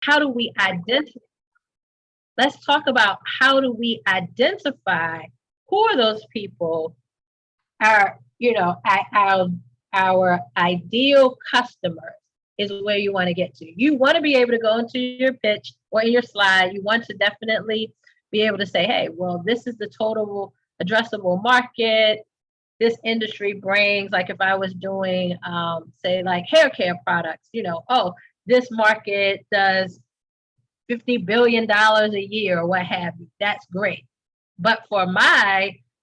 how do we identify? Let's talk about how do we identify who are those people, our, our ideal customers is where you want to get to. You want to be able to go into your pitch or in your slide. You want to definitely be able to say, hey, well, this is the total addressable market this industry brings. Like if I was doing, say, like hair care products, oh, this market does $50 billion a year or what have you. That's great. But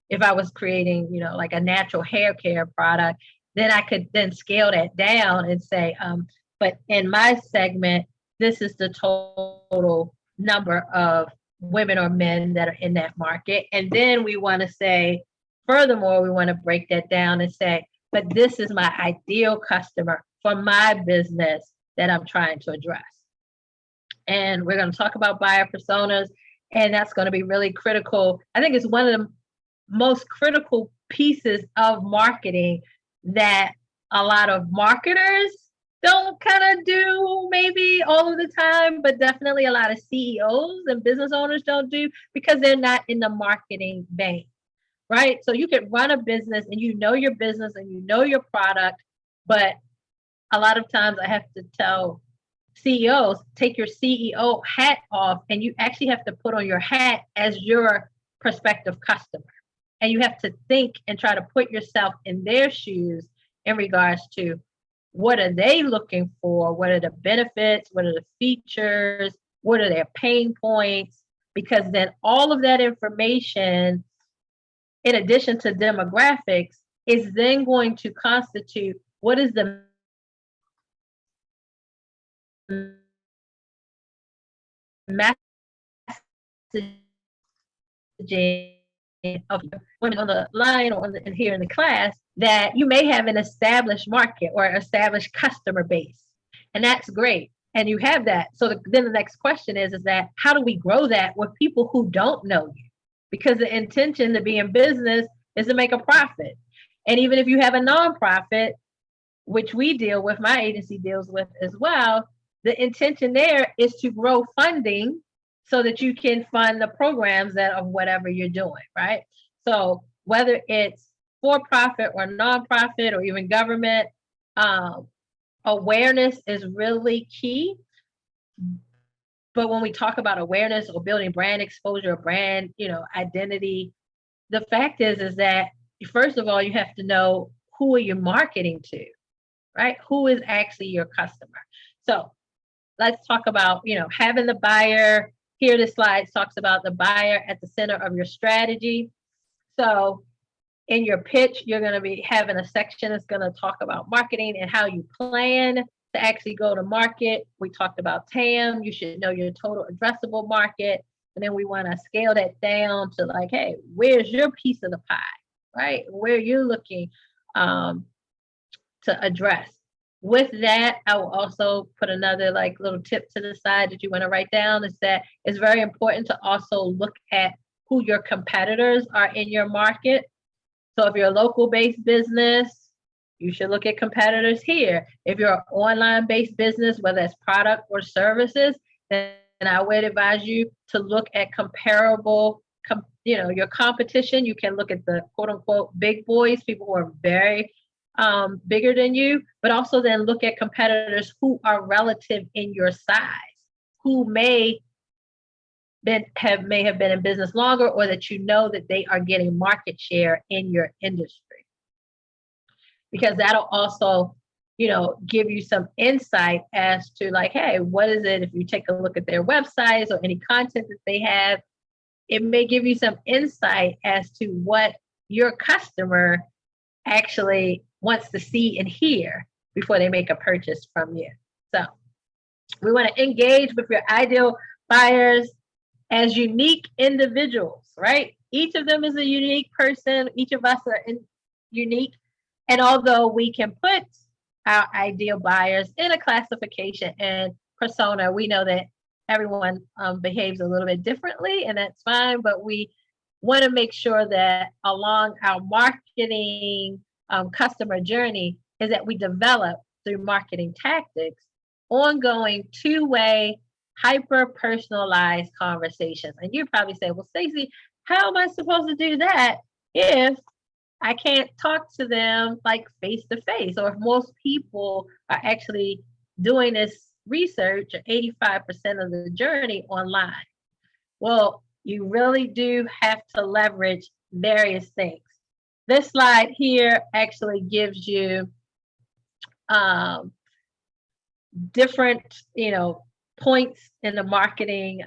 if I was creating, like a natural hair care product, then I could then scale that down and say, but in my segment, this is the total number of women or men that are in that market. And then we want to say, furthermore, we want to break that down and say, but this is my ideal customer for my business that I'm trying to address. And we're going to talk about buyer personas, and that's going to be really critical. I think it's one of the most critical pieces of marketing that a lot of marketers don't kind of do maybe all of the time, but definitely a lot of CEOs and business owners don't do because they're not in the marketing vein, right? So you can run a business and you know your business and you know your product, but a lot of times I have to tell CEOs, take your CEO hat off and you actually have to put on your hat as your prospective customer. And you have to think and try to put yourself in their shoes in regards to what are they looking for? What are the benefits? What are the features? What are their pain points? Because then all of that information, in addition to demographics, is then going to constitute what is the messaging of women on the line or here in the class, that you may have an established market or established customer base. And that's great. And you have that. So then the next question is that how do we grow that with people who don't know you? Because the intention to be in business is to make a profit. And even if you have a nonprofit, which we deal with, my agency deals with as well, the intention there is to grow funding so that you can fund the programs of whatever you're doing, right? So whether it's for-profit or nonprofit or even government, awareness is really key. But when we talk about awareness or building brand exposure, brand, identity, the fact is that first of all, you have to know who are you marketing to, right? Who is actually your customer? So let's talk about, having the buyer. Here, the slide talks about the buyer at the center of your strategy. So in your pitch, you're going to be having a section that's going to talk about marketing and how you plan to actually go to market. We talked about TAM. You should know your total addressable market. And then we want to scale that down to like, hey, where's your piece of the pie, right? Where you're looking to address. With that, I will also put another little tip to the side that you want to write down is that it's very important to also look at who your competitors are in your market. So if you're a local based business, you should look at competitors here. If you're an online based business, whether it's product or services, then I would advise you to look at comparable, your competition. You can look at the quote unquote big boys, people who are very bigger than you, but also then look at competitors who are relative in your size, who may have been in business longer, or that that they are getting market share in your industry. Because that'll also, give you some insight as to hey, what is it? If you take a look at their websites or any content that they have, it may give you some insight as to what your customer actually wants to see and hear before they make a purchase from you. So we want to engage with your ideal buyers as unique individuals, right? Each of them is a unique person. Each of us are unique. And although we can put our ideal buyers in a classification and persona, we know that everyone behaves a little bit differently, and that's fine. But we want to make sure that along our marketing customer journey is that we develop through marketing tactics ongoing two-way hyper personalized conversations. And you probably say, well, Stacy, how am I supposed to do that if I can't talk to them like face to face? Or if most people are actually doing this research, 85% of the journey online. Well, you really do have to leverage various things. This slide here actually gives you um, different, points in the marketing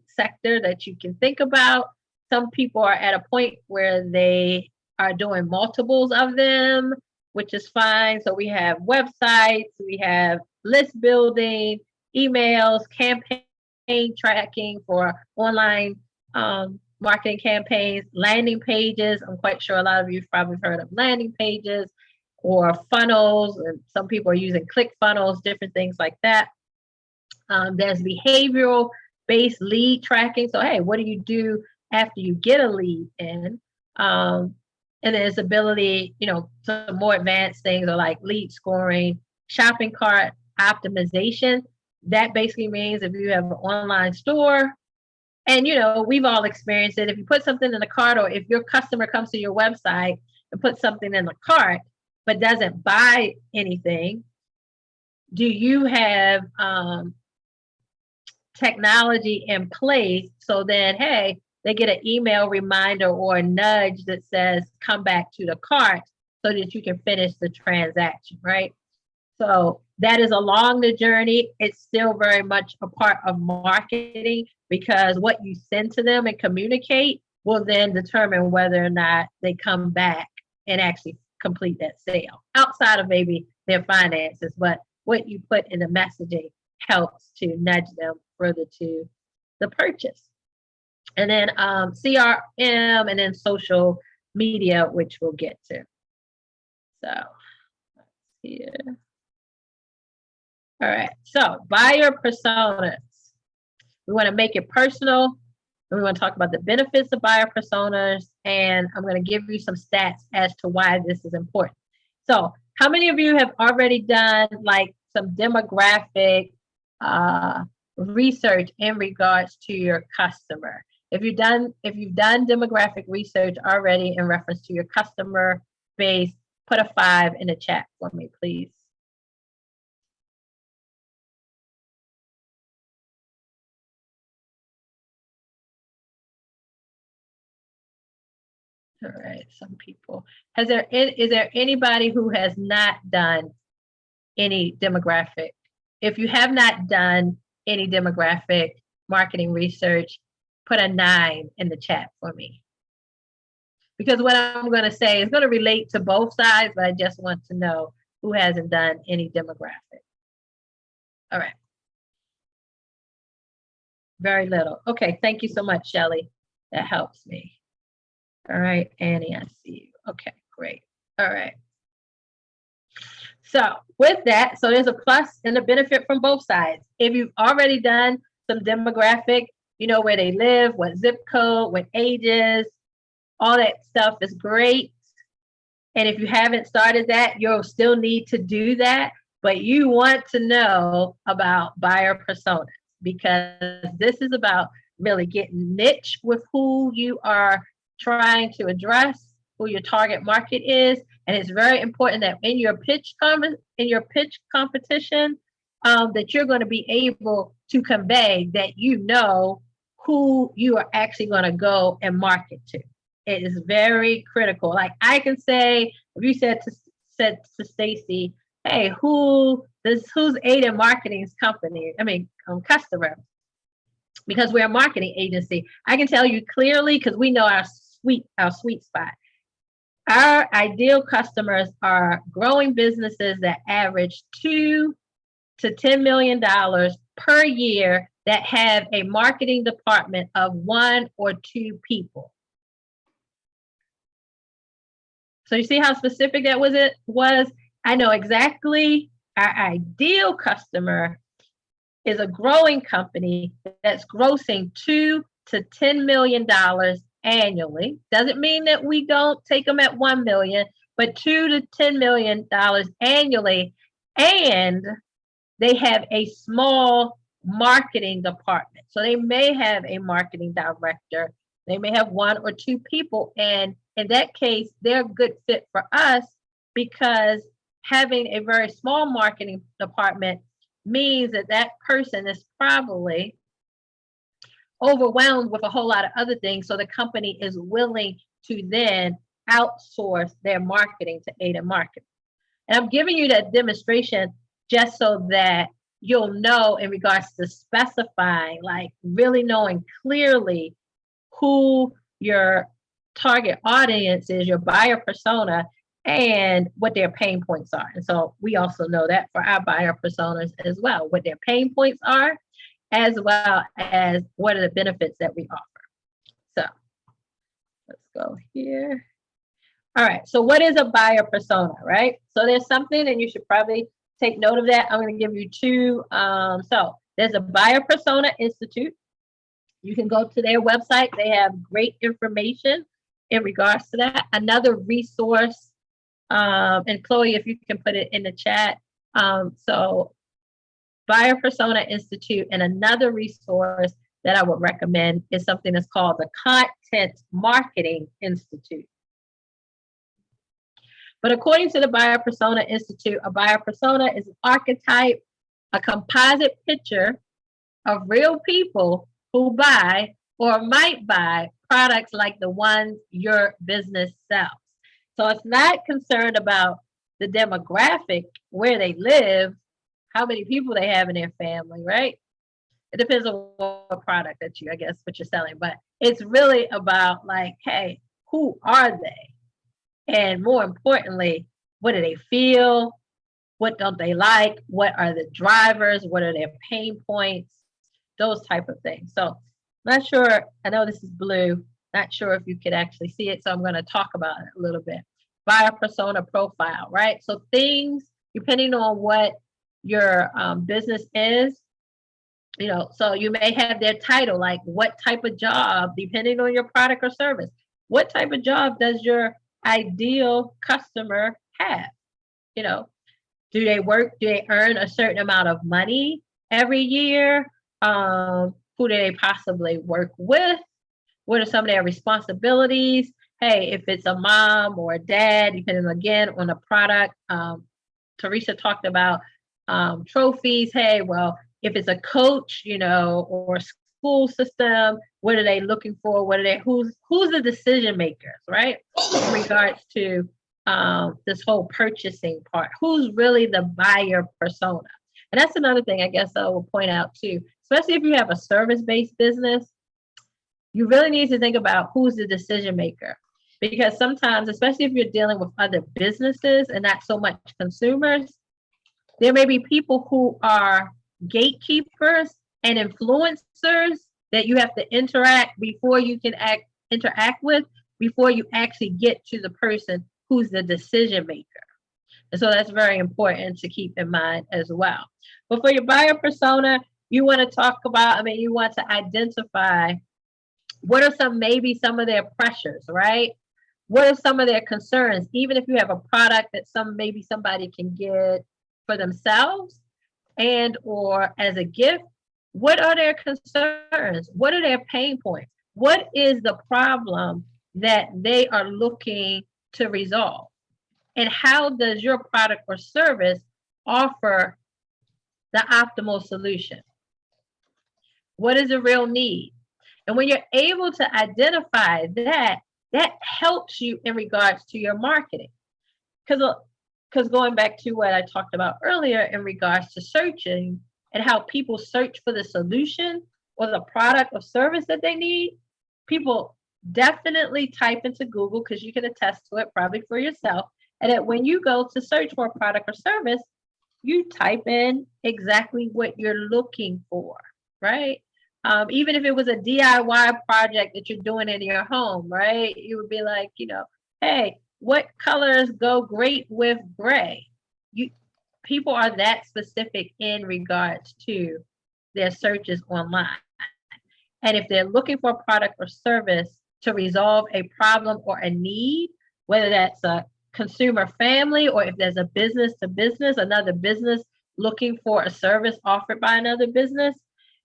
sector that you can think about. Some people are at a point where they are doing multiples of them, which is fine. So we have websites, we have list building, emails, campaign tracking for online marketing campaigns, landing pages. I'm quite sure a lot of you have probably heard of landing pages or funnels, and some people are using click funnels, different things like that. There's behavioral based lead tracking. So, hey, what do you do after you get a lead in? And there's ability, some more advanced things are like lead scoring, shopping cart optimization. That basically means if you have an online store, and we've all experienced it. If you put something in the cart, or if your customer comes to your website and puts something in the cart but doesn't buy anything, do you have technology in place so then, hey, they get an email reminder or a nudge that says come back to the cart so that you can finish the transaction, right? So that is along the journey. It's still very much a part of marketing, because what you send to them and communicate will then determine whether or not they come back and actually complete that sale, outside of maybe their finances. But what you put in the messaging helps to nudge them further to the purchase. And then CRM, and then social media, which we'll get to. So let's see here. All right, so buyer personas. We want to make it personal, and we want to talk about the benefits of buyer personas, and I'm going to give you some stats as to why this is important. So how many of you have already done like some demographic research in regards to your customer? If you've done demographic research already in reference to your customer base, put a 5 in the chat for me, please. All right, some people. Is there anybody who has not done any demographic? If you have not done any demographic marketing research, put a 9 in the chat for me. Because what I'm going to say is going to relate to both sides, but I just want to know who hasn't done any demographic. All right. Very little. Okay, thank you so much, Shelly. That helps me. All right, Annie, I see you. Okay, great. All right. So with that, so there's a plus and a benefit from both sides. If you've already done some demographic, you know where they live, what zip code, what ages, all that stuff is great. And if you haven't started that, you'll still need to do that. But you want to know about buyer personas, because this is about really getting niche with who you are trying to address, who your target market is. And it's very important that in your pitch competition, that you're going to be able to convey that you know who you are actually going to go and market to. It is very critical. Like I can say, if you said to Stacy, hey, who's Aiden Marketing's customer? Because we're a marketing agency, I can tell you clearly, because we know our sweet spot. Our ideal customers are growing businesses that average $2 to $10 million per year that have a marketing department of 1 or 2 people. So you see how specific that was? I know exactly our ideal customer is a growing company that's grossing $2 to $10 million annually. Doesn't mean that we don't take them at 1 million, but $2 to $10 million annually. And they have a small marketing department. So they may have a marketing director. They may have one or two people. And in that case, they're a good fit for us because having a very small marketing department means that that person is probably overwhelmed with a whole lot of other things. So the company is willing to then outsource their marketing to Aiden Marketing. And I'm giving you that demonstration just so that you'll know in regards to specifying, like really knowing clearly who your target audience is, your buyer persona, and what their pain points are. And so we also know that for our buyer personas as well, what their pain points are, as well as what are the benefits that we offer. So let's go here. All right. So what is a buyer persona, right? So there's something, and you should probably take note of that. I'm going to give you two. So there's a Buyer Persona Institute. You can go to their website. They have great information in regards to that. Another resource, and Chloe, if you can put it in the chat. So Buyer Persona Institute, and another resource that I would recommend is something that's called the Content Marketing Institute. But according to the Buyer Persona Institute, a buyer persona is an archetype, a composite picture of real people who buy or might buy products like the ones your business sells. So it's not concerned about the demographic, where they live, how many people they have in their family, right? It depends on what product that you, I guess, what you're selling. But it's really about like, hey, who are they? And more importantly, what do they feel? What don't they like? What are the drivers? What are their pain points? Those type of things. So not sure, I know this is blue, not sure if you could actually see it. So I'm going to talk about it a little bit. Buyer persona profile, right? So things, depending on what your business is, you know, so you may have their title, like what type of job, depending on your product or service, what type of job does your ideal customer have? You know, do they work? Do they earn a certain amount of money every year? Who do they possibly work with? What are some of their responsibilities? Hey, if it's a mom or a dad, depending again on the product. Teresa talked about trophies. Hey, well, if it's a coach, you know, or school system, what are they looking for? What are they? Who's the decision makers, right? In regards to this whole purchasing part, who's really the buyer persona? And that's another thing I guess I will point out too, especially if you have a service-based business, you really need to think about who's the decision maker. Because sometimes, especially if you're dealing with other businesses and not so much consumers, there may be people who are gatekeepers and influencers that you have to interact before you can interact with, before you actually get to the person who's the decision maker. And so that's very important to keep in mind as well. But for your buyer persona, you want to talk about, you want to identify what are maybe some of their pressures, right? What are some of their concerns? Even if you have a product that maybe somebody can get for themselves and or as a gift, what are their concerns? What are their pain points? What is the problem that they are looking to resolve? And how does your product or service offer the optimal solution? What is the real need? And when you're able to identify that, that helps you in regards to your marketing. Because going back to what I talked about earlier in regards to searching and how people search for the solution or the product or service that they need, people definitely type into Google, because you can attest to it probably for yourself. And that when you go to search for a product or service, you type in exactly what you're looking for, right? Even if it was a DIY project that you're doing in your home, right? You would be like, hey, what colors go great with gray? People are that specific in regards to their searches online. And if they're looking for a product or service to resolve a problem or a need, whether that's a consumer family or if there's a business to business, another business looking for a service offered by another business,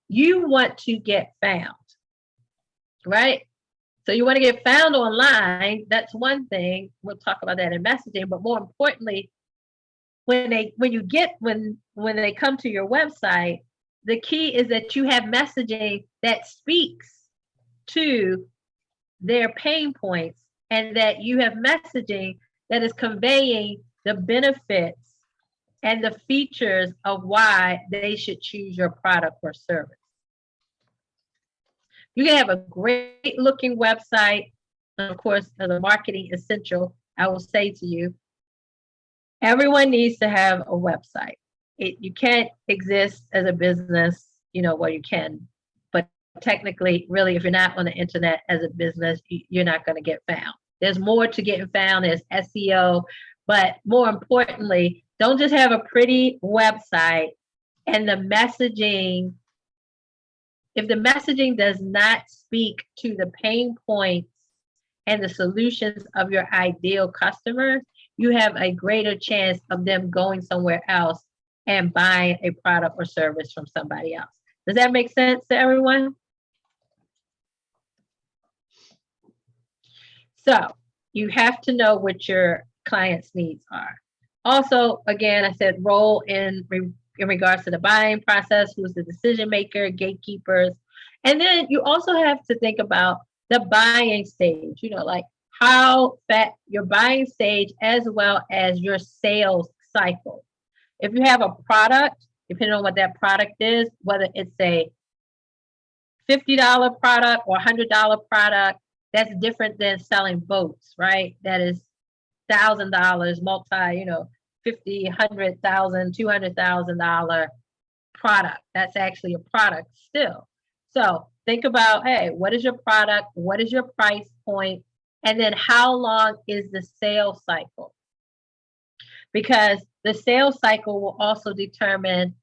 You want to get found, right? So you want to get found online. That's one thing. We'll talk about that in messaging. But more importantly, when they come to your website, the key is that you have messaging that speaks to their pain points, and that you have messaging that is conveying the benefits and the features of why they should choose your product or service. You can have a great looking website. Of course, as a marketing essential, I will say to you, everyone needs to have a website. You can't exist as a business, well, you can, but technically, really, if you're not on the internet as a business, you're not going to get found. There's more to getting found. There's SEO, but more importantly, don't just have a pretty website and the messaging. If the messaging does not speak to the pain points and the solutions of your ideal customers, you have a greater chance of them going somewhere else and buying a product or service from somebody else. Does that make sense to everyone? So you have to know what your client's needs are. Also, again, I said role in regards to the buying process, who's the decision maker, gatekeepers. And then you also have to think about the buying stage, like how that your buying stage as well as your sales cycle. If you have a product, depending on what that product is, whether it's a $50 product or $100 product, that's different than selling boats, right? That is $1,000 multi, $50,000, $100,000, $200,000 product. That's actually a product still. So think about, hey, what is your product? What is your price point? And then how long is the sales cycle? Because the sales cycle will also determine,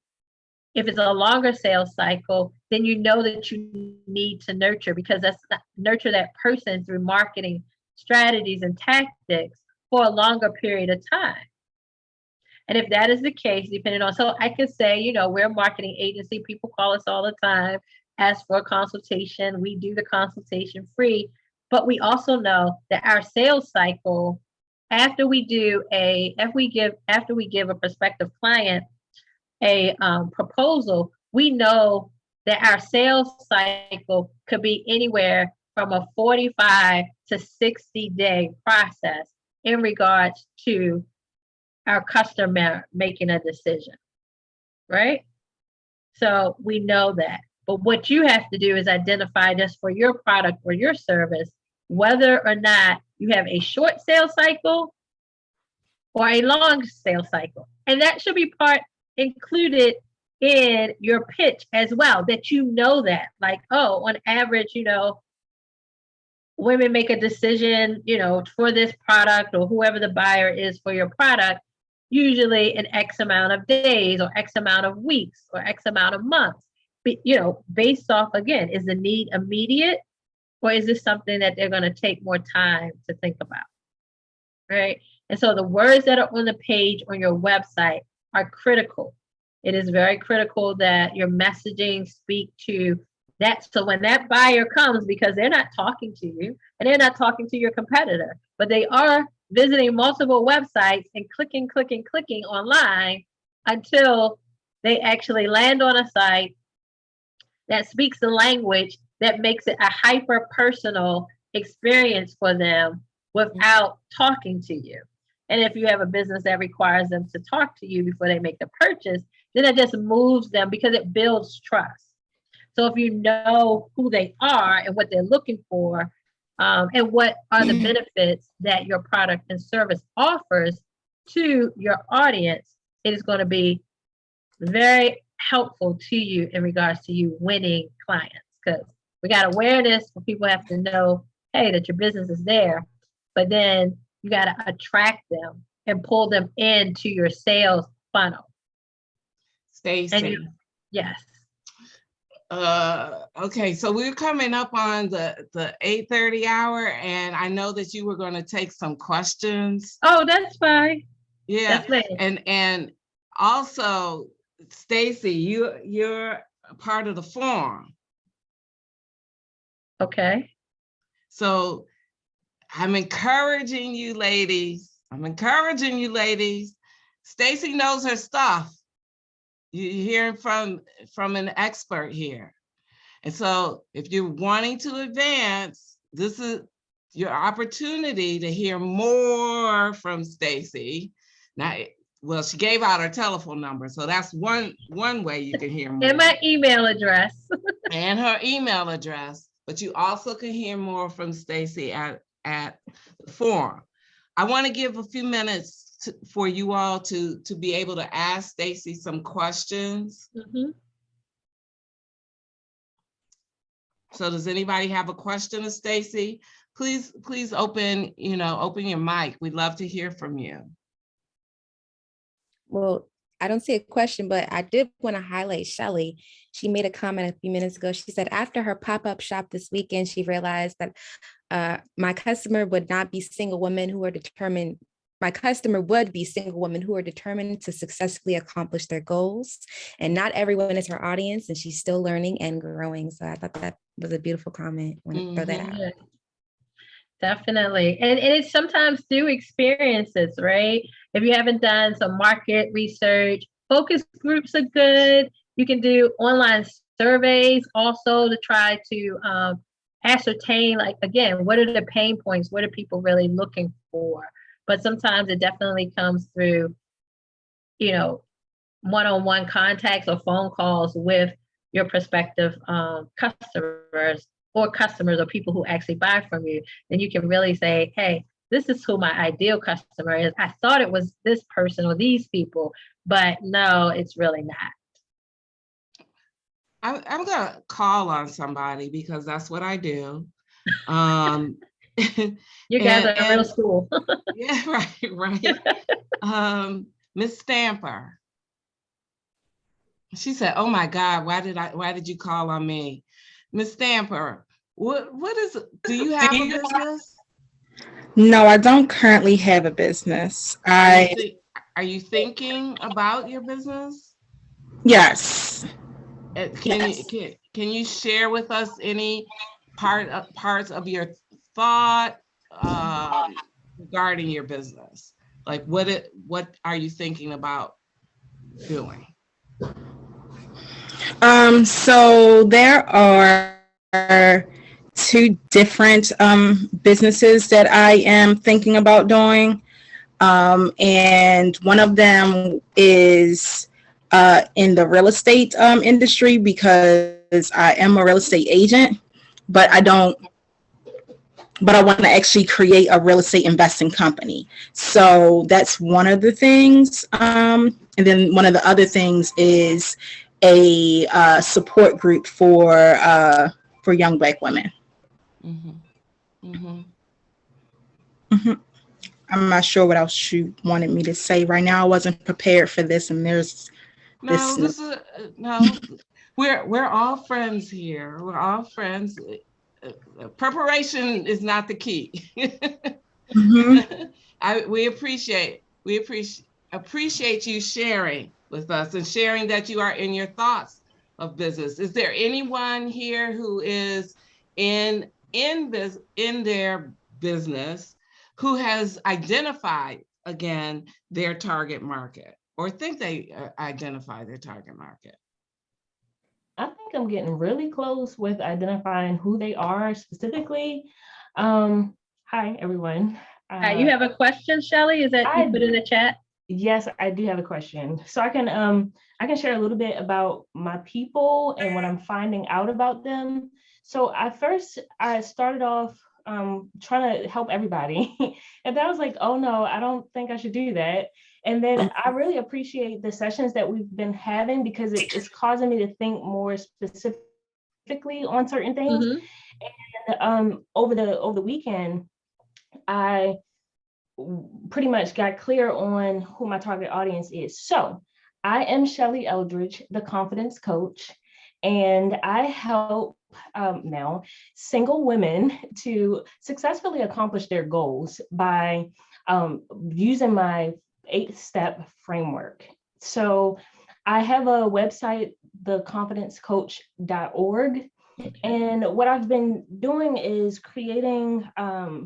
if it's a longer sales cycle, then you know that you need to nurture, because nurture that person through marketing strategies and tactics for a longer period of time. And if that is the case, depending on, so I could say, we're a marketing agency. People call us all the time, ask for a consultation. We do the consultation free, but we also know that our sales cycle, after we give a prospective client a proposal, we know that our sales cycle could be anywhere from a 45 to 60-day process in regards to our customer making a decision, right? So we know that. But what you have to do is identify, just for your product or your service, whether or not you have a short sales cycle or a long sales cycle. And that should be included in your pitch as well, that that, like, on average, women make a decision, for this product, or whoever the buyer is for your product, usually in X amount of days or X amount of weeks or X amount of months. But, based off, again, is the need immediate, or is this something that they're going to take more time to think about, right? And so the words that are on the page on your website are critical. It is very critical that your messaging speak to that. So when that buyer comes, because they're not talking to you and they're not talking to your competitor, but they are visiting multiple websites and clicking online until they actually land on a site that speaks the language that makes it a hyper personal experience for them without talking to you. And if you have a business that requires them to talk to you before they make the purchase, then it just moves them, because it builds trust. So if you know who they are and what they're looking for, and what are the benefits that your product and service offers to your audience, it is going to be very helpful to you in regards to you winning clients. Because we got awareness, so people have to know, hey, that your business is there, but then you got to attract them and pull them into your sales funnel. Stacy. Yes. Okay, so we're coming up on the 8:30 hour, and I know that you were going to take some questions. Oh, that's fine. Yeah, and also, Stacy, you're part of the forum. Okay. So I'm encouraging you ladies. Stacy knows her stuff. You're hearing from an expert here. And so if you're wanting to advance, this is your opportunity to hear more from Stacy. Now, well, she gave out her telephone number, so that's one way you can hear more. And my email address. And her email address, but you also can hear more from Stacy at the forum. I want to give a few minutes for you all to be able to ask Stacy some questions. Mm-hmm. So does anybody have a question of Stacy? Please open your mic. We'd love to hear from you. Well, I don't see a question, but I did want to highlight Shelly. She made a comment a few minutes ago. She said after her pop-up shop this weekend, she realized that my customer would be single women who are determined to successfully accomplish their goals. And not everyone is her audience, and she's still learning and growing. So I thought that was a beautiful comment. I want to throw that out. Yeah. Definitely. And it's sometimes through experiences, right? If you haven't done some market research, focus groups are good. You can do online surveys also to try to ascertain, like, again, what are the pain points? What are people really looking for? But sometimes it definitely comes through, one-on-one contacts or phone calls with your prospective customers or people who actually buy from you. Then you can really say, hey, this is who my ideal customer is. I thought it was this person or these people, but no, it's really not. I'm gonna call on somebody because that's what I do. You guys are real school. Yeah, right. Miss Stamper. She said, "Oh my God, why did you call on me?" Miss Stamper, do you have a business? No, I don't currently have a business. Are you thinking about your business? Yes. Can you share with us any parts of your thought regarding your business? Like what are you thinking about doing? So there are two different businesses that I am thinking about doing. And one of them is in the real estate industry because I am a real estate agent, but I want to actually create a real estate investing company. So that's one of the things. And then one of the other things is a support group for young Black women. Mm-hmm. Mm-hmm. Mm-hmm. I'm not sure what else you wanted me to say right now. I wasn't prepared for this, and there's we're all friends here. We're all friends. Preparation is not the key. Mm-hmm. We appreciate you sharing with us and sharing that you are in your thoughts of business. Is there anyone here who is in their business who has identified again their target market or think they identify their target market? I think I'm getting really close with identifying who they are specifically. Hi, everyone. You have a question, Shelly? Is that you put in the chat? Yes, I do have a question. So I can share a little bit about my people and what I'm finding out about them. So I started off trying to help everybody. And then I was like, oh no, I don't think I should do that. And then I really appreciate the sessions that we've been having because it's causing me to think more specifically on certain things. Mm-hmm. And over the weekend, I pretty much got clear on who my target audience is. So I am Shelly Eldridge, the confidence coach, and I help now single women to successfully accomplish their goals by using my 8-step framework. So I have a website theconfidencecoach.org. And what I've been doing is I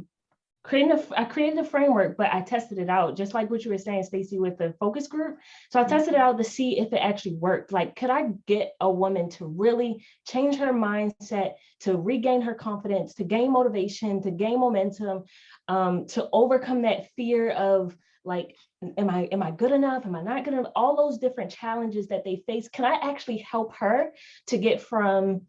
created a framework, but I tested it out, just like what you were saying, Stacy, with the focus group. So I tested it out to see if it actually worked. Like, could I get a woman to really change her mindset, to regain her confidence, to gain motivation, to gain momentum, to overcome that fear of like, am I good enough? Am I not good enough? All those different challenges that they face. Can I actually help her to get from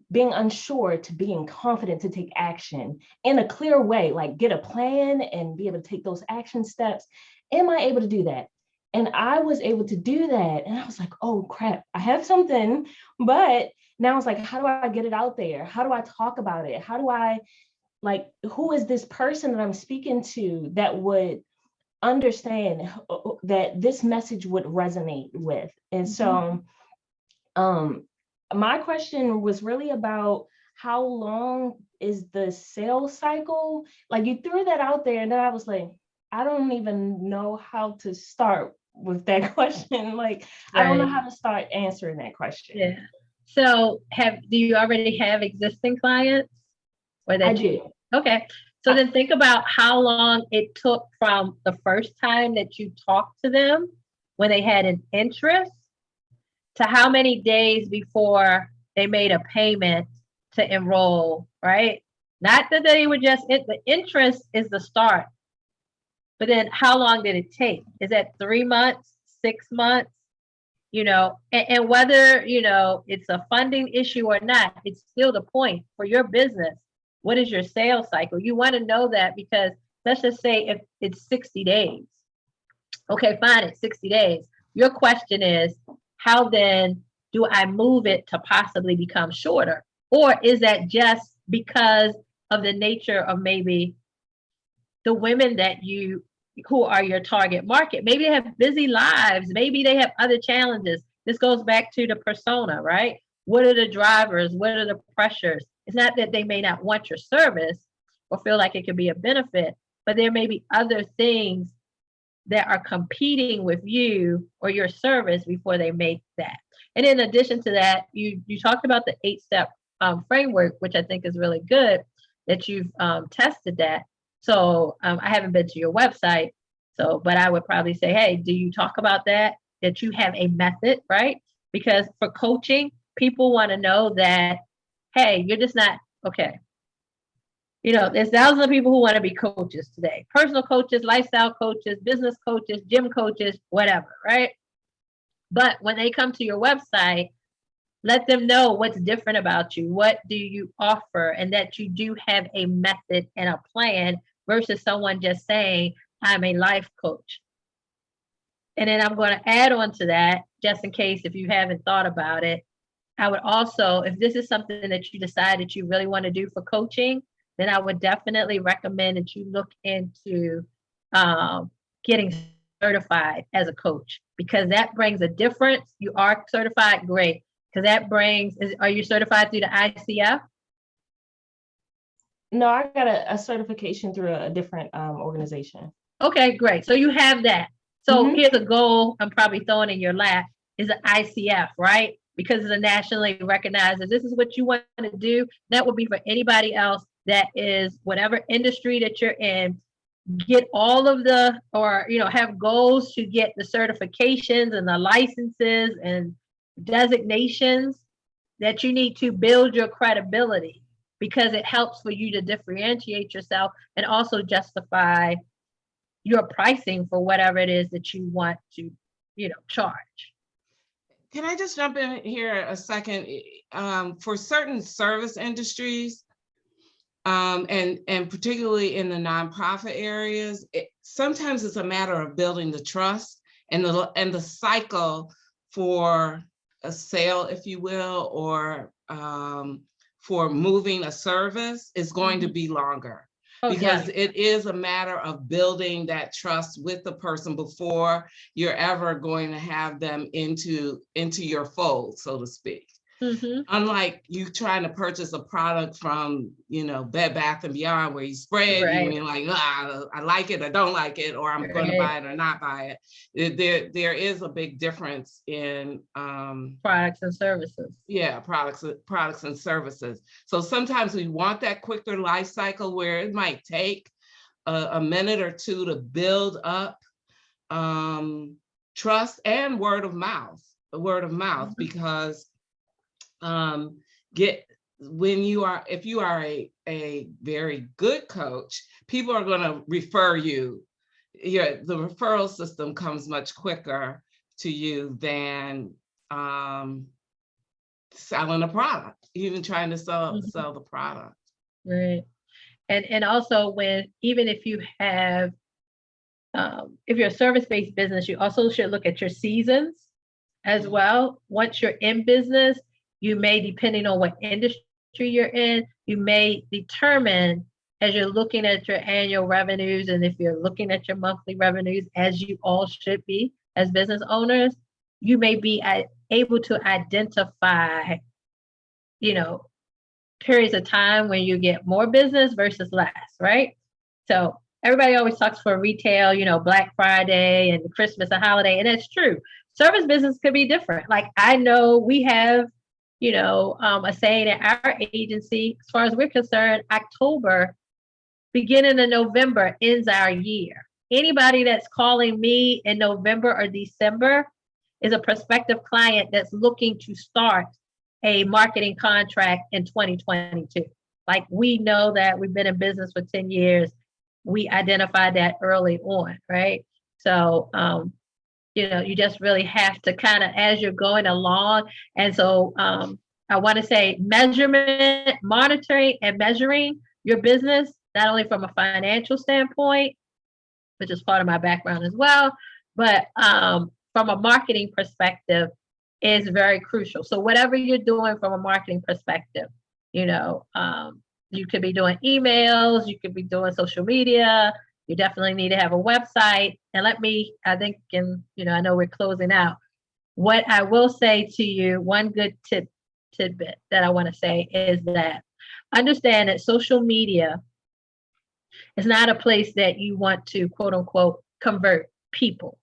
being unsure to being confident to take action in a clear way, like get a plan and be able to take those action steps? Am I able to do that? And I was able to do that. And I was like, oh crap, I have something, but now it's like, how do I get it out there? How do I talk about it? How do I, like, who is this person that I'm speaking to that would understand that this message would resonate with? And so, my question was really about how long is the sales cycle? Like, you threw that out there, and then I was like, I don't even know how to start with that question. Like, I don't know how to start answering that question. Yeah. So do you already have existing clients? Or that I do. Okay. So then think about how long it took from the first time that you talked to them when they had an interest to how many days before they made a payment to enroll, right? Not that they were just, the interest is the start. But then how long did it take? Is that 3 months, 6 months? And whether, it's a funding issue or not, it's still the point for your business. What is your sales cycle? You want to know that, because let's just say if it's 60 days. Okay, fine, it's 60 days. Your question is, how then do I move it to possibly become shorter? Or is that just because of the nature of maybe the women who are your target market? Maybe they have busy lives. Maybe they have other challenges. This goes back to the persona, right? What are the drivers? What are the pressures? It's not that they may not want your service or feel like it could be a benefit, but there may be other things that are competing with you or your service before they make that. And in addition to that, you talked about the 8-step framework, which I think is really good that you've tested that. So I haven't been to your website, but I would probably say, hey, do you talk about that you have a method, right? Because for coaching, people want to know that, hey, you're just not, okay. There's thousands of people who want to be coaches today. Personal coaches, lifestyle coaches, business coaches, gym coaches, whatever, right? But when they come to your website, let them know what's different about you. What do you offer? And that you do have a method and a plan versus someone just saying, I'm a life coach. And then I'm going to add on to that, just in case if you haven't thought about it, I would also, if this is something that you decide that you really want to do for coaching, then I would definitely recommend that you look into getting certified as a coach, because that brings a difference. You are certified, great, because that brings, are you certified through the ICF? No, I got a certification through a different organization. Okay, great. So you have that. So here's a goal I'm probably throwing in your lap, is an ICF, right? Because it's a nationally recognized, if this is what you want to do, that would be for anybody else that is whatever industry that you're in. Get all of have goals to get the certifications and the licenses and designations that you need to build your credibility, because it helps for you to differentiate yourself and also justify your pricing for whatever it is that you want to, charge. Can I just jump in here a second? For certain service industries, and particularly in the nonprofit areas, sometimes it's a matter of building the trust and the cycle for a sale, if you will, or for moving a service is going to be longer. Because it is a matter of building that trust with the person before you're ever going to have them into your fold, so to speak. Mhm. Unlike you trying to purchase a product from, Bed Bath and Beyond, where you spray it, Right. you're like, I like it or don't like it, or I'm going to Right. buy it or not buy it. There is a big difference in Products and services. yeah, products and services. So sometimes we want that quicker life cycle where it might take a minute or two to build up trust and word of mouth, Mhm. because if you are a very good coach, people are going to refer you. The referral system comes much quicker to you than selling a product, even trying to sell Mhm. the product. Right. And also even if you have, if you're a service-based business, you also should look at your seasons as well. Once you're in business, you may, depending on what industry you're in, you may determine, as you're looking at your annual revenues, and if you're looking at your monthly revenues, as you all should be as business owners, you may be able to identify, periods of time when you get more business versus less, right? So everybody always talks for retail, Black Friday and Christmas and holiday, and that's true. Service business could be different. Like I know we have, a saying at our agency, as far as we're concerned, October, beginning of November ends our year. Anybody that's calling me in November or December is a prospective client that's looking to start a marketing contract in 2022. Like we know that we've been in business for 10 years. We identified that early on, right? So, you just really have to kind of, as you're going along. And so I want to say monitoring and measuring your business, not only from a financial standpoint, which is part of my background as well, but from a marketing perspective is very crucial. So whatever you're doing from a marketing perspective, you could be doing emails, you could be doing social media. You definitely need to have a website. And I think, I know we're closing out. What I will say to you, one good tidbit that I want to say is that understand that social media is not a place that you want to, quote unquote, convert people.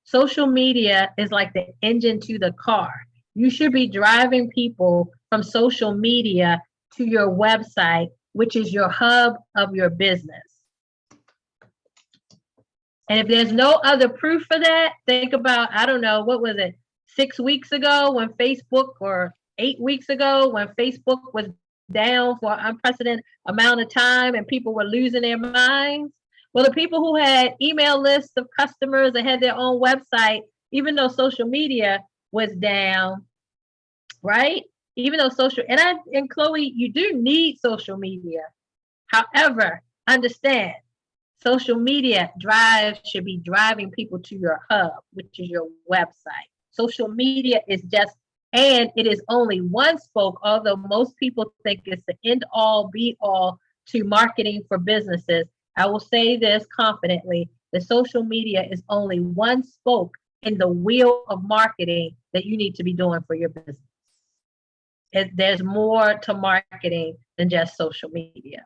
Social media is like the engine to the car. You should be driving people from social media to your website, which is your hub of your business. And if there's no other proof for that, think about, I don't know, what was it, 6 weeks ago when Facebook, or 8 weeks ago when Facebook was down for an unprecedented amount of time and people were losing their minds? Well, the people who had email lists of customers and had their own website, even though social media was down, right? Even though and Chloe, you do need social media. However, understand, social media should be driving people to your hub, which is your website. Social media is and it is only one spoke, although most people think it's the end all be all to marketing for businesses. I will say this confidently, the social media is only one spoke in the wheel of marketing that you need to be doing for your business. There's more to marketing than just social media.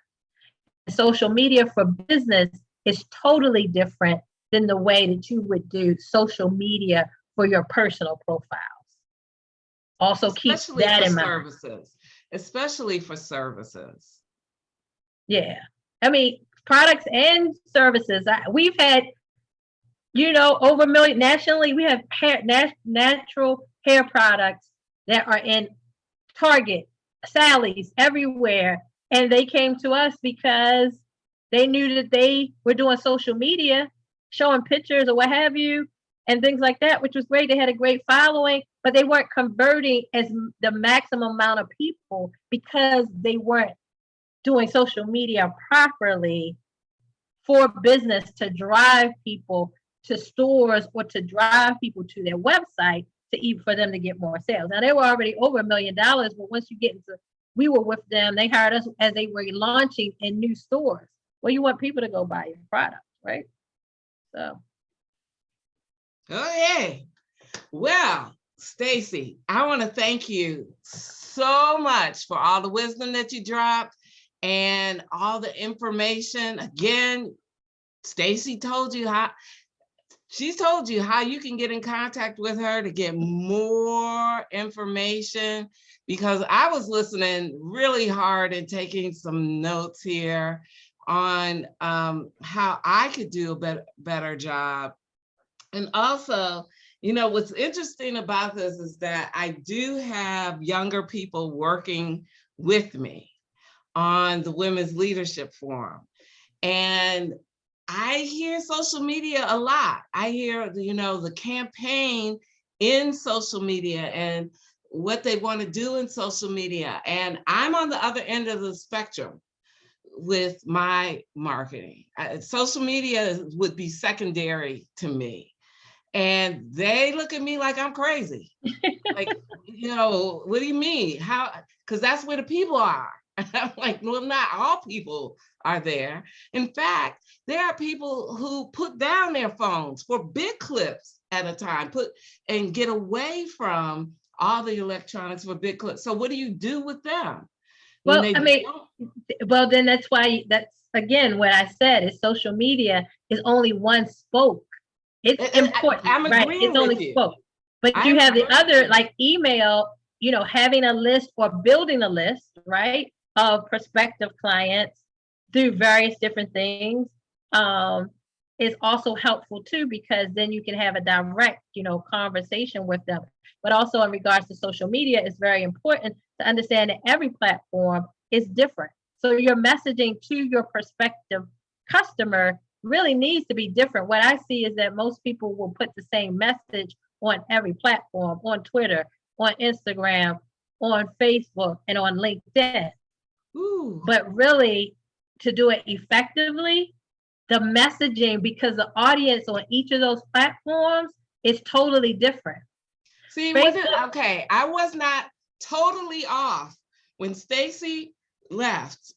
Social media for business is totally different than the way that you would do social media for your personal profiles. Also keep that in mind. Especially for services. Yeah. I mean, products and services. We've had, over a million nationally, we have natural hair products that are in Target, Sally's, everywhere. And they came to us because they knew that they were doing social media, showing pictures or what have you, and things like that, which was great. They had a great following, but they weren't converting as the maximum amount of people because they weren't doing social media properly for business to drive people to stores or to drive people to their website for them to get more sales. Now, they were already over $1 million, but once you get into, we were with them, they hired us as they were launching in new stores. Well, you want people to go buy your product, right? So. Oh, yeah. Well, Stacy, I want to thank you so much for all the wisdom that you dropped and all the information. Again, Stacy told you how, she's told you how you can get in contact with her to get more information, because I was listening really hard and taking some notes here on how I could do a better job. And also, you know, what's interesting about this is that I do have younger people working with me on the Women's Leadership Forum. And I hear social media a lot. I hear, you know, the campaign in social media and what they want to do in social media. And I'm on the other end of the spectrum with my marketing. Social media would be secondary to me. And they look at me like I'm crazy. Like, you know, what do you mean? How? Because that's where the people are. I'm like, well, not all people are there. In fact, there are people who put down their phones for big clips at a time, and get away from all the electronics for big clips. So what do you do with them? Well, I mean, well, then that's why, that's again what I said is social media is only one spoke. It's important, I'm right? agreeing It's only with you. spoke. But you have the other, like email, you know, having a list or building a list, right, of prospective clients through various different things is also helpful too, because then you can have a direct, you know, conversation with them. But also in regards to social media, it's very important to understand that every platform is different. So your messaging to your prospective customer really needs to be different. What I see is that most people will put the same message on every platform, on Twitter, on Instagram, on Facebook, and on LinkedIn. Ooh. But really, to do it effectively, the messaging, because the audience on each of those platforms is totally different. See, okay, I was not totally off when Stacy left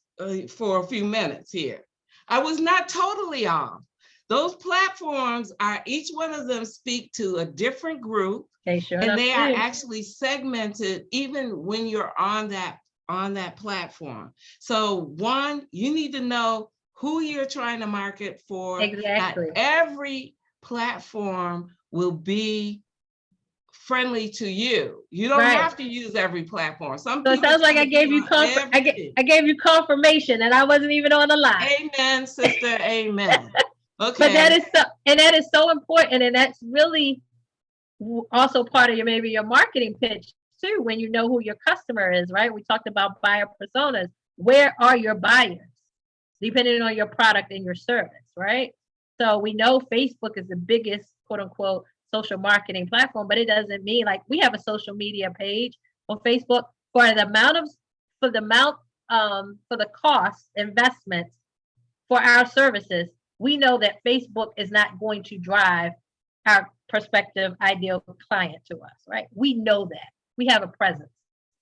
for a few minutes here. I was not totally off. Those platforms are, each one of them speak to a different group, and they are actually segmented even when you're on that platform. So one, you need to know who you're trying to market for. Exactly. Not every platform will be friendly to you. You don't have to use every platform. So it sounds like I gave you I gave you confirmation and I wasn't even on the line. Amen, sister. Amen. Okay. But that is so important, and that's really also part of maybe your marketing pitch too, when you know who your customer is, right? We talked about buyer personas. Where are your buyers? Depending on your product and your service, right? So we know Facebook is the biggest, quote unquote, social marketing platform, but it doesn't mean, like, we have a social media page on Facebook for the cost investments for our services. We know that Facebook is not going to drive our prospective ideal client to us, right? We know that. We have a presence,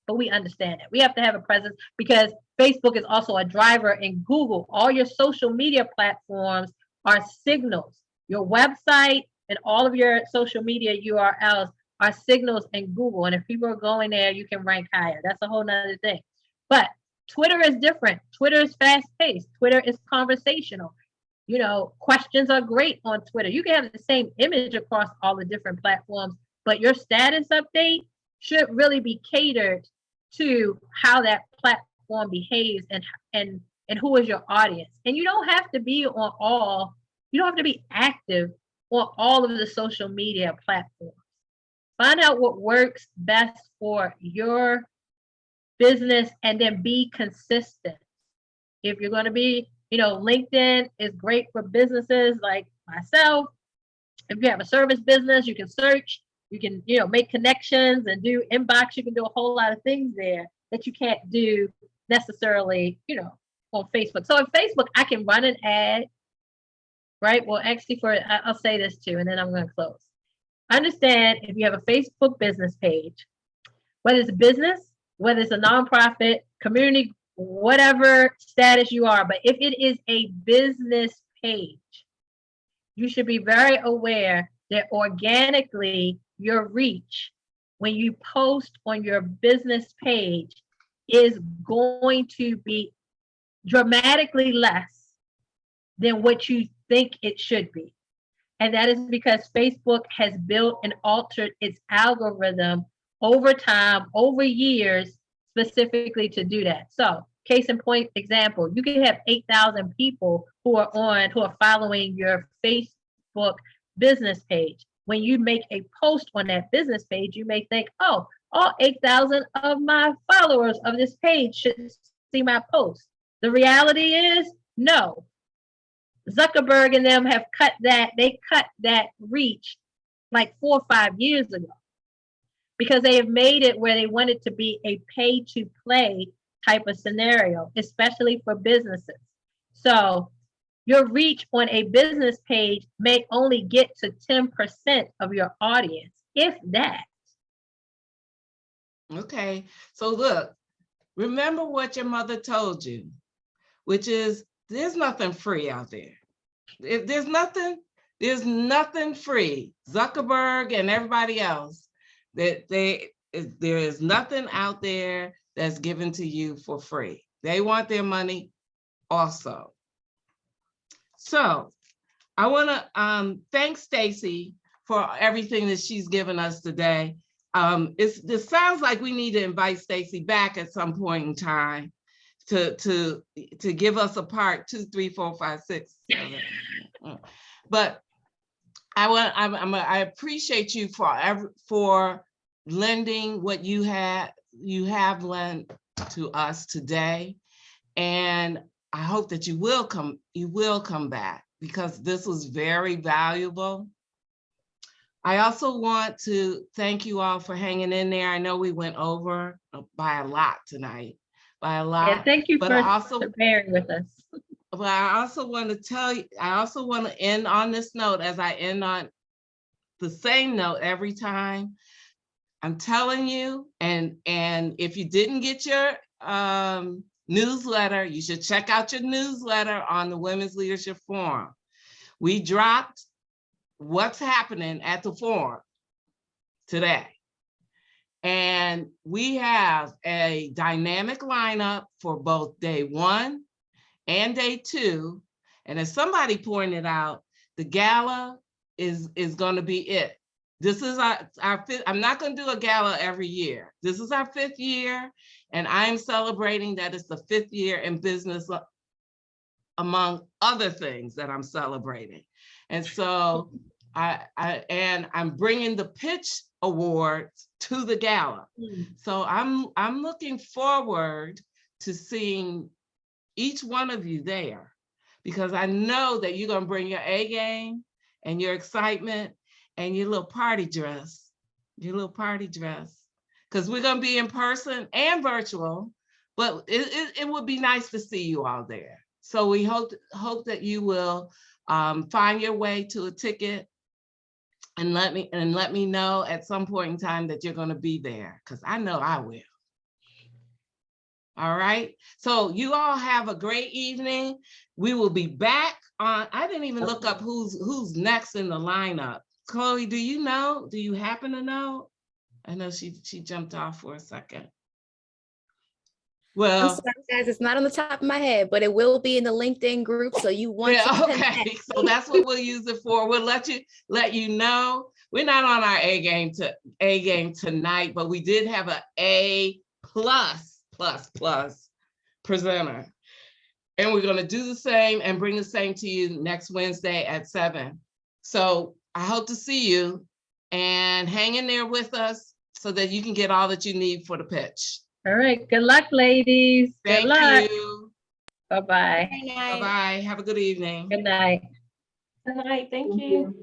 but we understand that we have to have a presence because Facebook is also a driver in Google. All your social media platforms are signals. Your website and all of your social media URLs are signals in Google. And if people are going there, you can rank higher. That's a whole nother thing. But Twitter is different. Twitter is fast-paced. Twitter is conversational. You know, questions are great on Twitter. You can have the same image across all the different platforms, but your status update should really be catered to how that platform behaves and who is your audience. And you don't have to be active on all of the social media platforms. Find out what works best for your business and then be consistent. If you're going to be, LinkedIn is great for businesses like myself. If you have a service business, you can search, you can, make connections and do inbox. You can do a whole lot of things there that you can't do necessarily, on Facebook. So on Facebook, I can run an ad, right? Well, actually I'll say this too, and then I'm going to close. Understand if you have a Facebook business page, whether it's a business, whether it's a nonprofit, community, whatever status you are, but if it is a business page, you should be very aware that organically your reach, when you post on your business page is going to be dramatically less than what you think it should be. And that is because Facebook has built and altered its algorithm over time, over years, specifically to do that. So, case in point example, you can have 8,000 people who are following your Facebook business page. When you make a post on that business page, you may think, oh, all 8,000 of my followers of this page should see my post. The reality is, no. Zuckerberg and them have cut that reach like 4 or 5 years ago because they have made it where they want it to be a pay to play type of scenario, especially for businesses. So your reach on a business page may only get to 10% of your audience, if that. Okay, so look, remember what your mother told you, which is there's nothing free out there. If there's nothing free. Zuckerberg and everybody else, there is nothing out there that's given to you for free. They want their money also. So I want to thank Stacy for everything that she's given us today. This sounds like we need to invite Stacy back at some point in time to give us a part 2, 3, 4, 5, 6, 7. But I appreciate you for lending what you have lent to us today, and I hope that you will come back because this was very valuable. I also want to thank you all for hanging in there. I know we went over by a lot tonight. Yeah, thank you for bearing with us. But I also want to tell you, I also want to end on this note as I end on the same note every time. I'm telling you, and if you didn't get your newsletter, you should check out your newsletter on the Women's Leadership Forum. We dropped what's happening at the forum today. And we have a dynamic lineup for both day 1 and day 2. And as somebody pointed out, the gala is going to be it. This is our fifth. I'm not going to do a gala every year. This is our 5th year, and I'm celebrating that it's the 5th year in business, among other things that I'm celebrating. And so I'm bringing the pitch awards to the gala. So I'm looking forward to seeing each one of you there, because I know that you're gonna bring your A game and your excitement and your little party dress, because we're gonna be in person and virtual, but it would be nice to see you all there. So we hope that you will find your way to a ticket and let me know at some point in time that you're going to be there, because I know I will. All right. So you all have a great evening. We will be back on. I didn't even look up who's next in the lineup. Chloe, do you know? Do you happen to know? I know she jumped off for a second. Well, I'm sorry, guys, it's not on the top of my head, but it will be in the LinkedIn group. So you want to okay. So that's what we'll use it for. We'll let you know. We're not on our A game tonight, but we did have an A plus presenter. And we're going to do the same and bring the same to you next Wednesday at 7. So I hope to see you and hang in there with us so that you can get all that you need for the pitch. All right. Good luck, ladies. Thank good luck. you. Bye-bye. Bye-bye. Have a good evening. Good night. Good night. Thank you.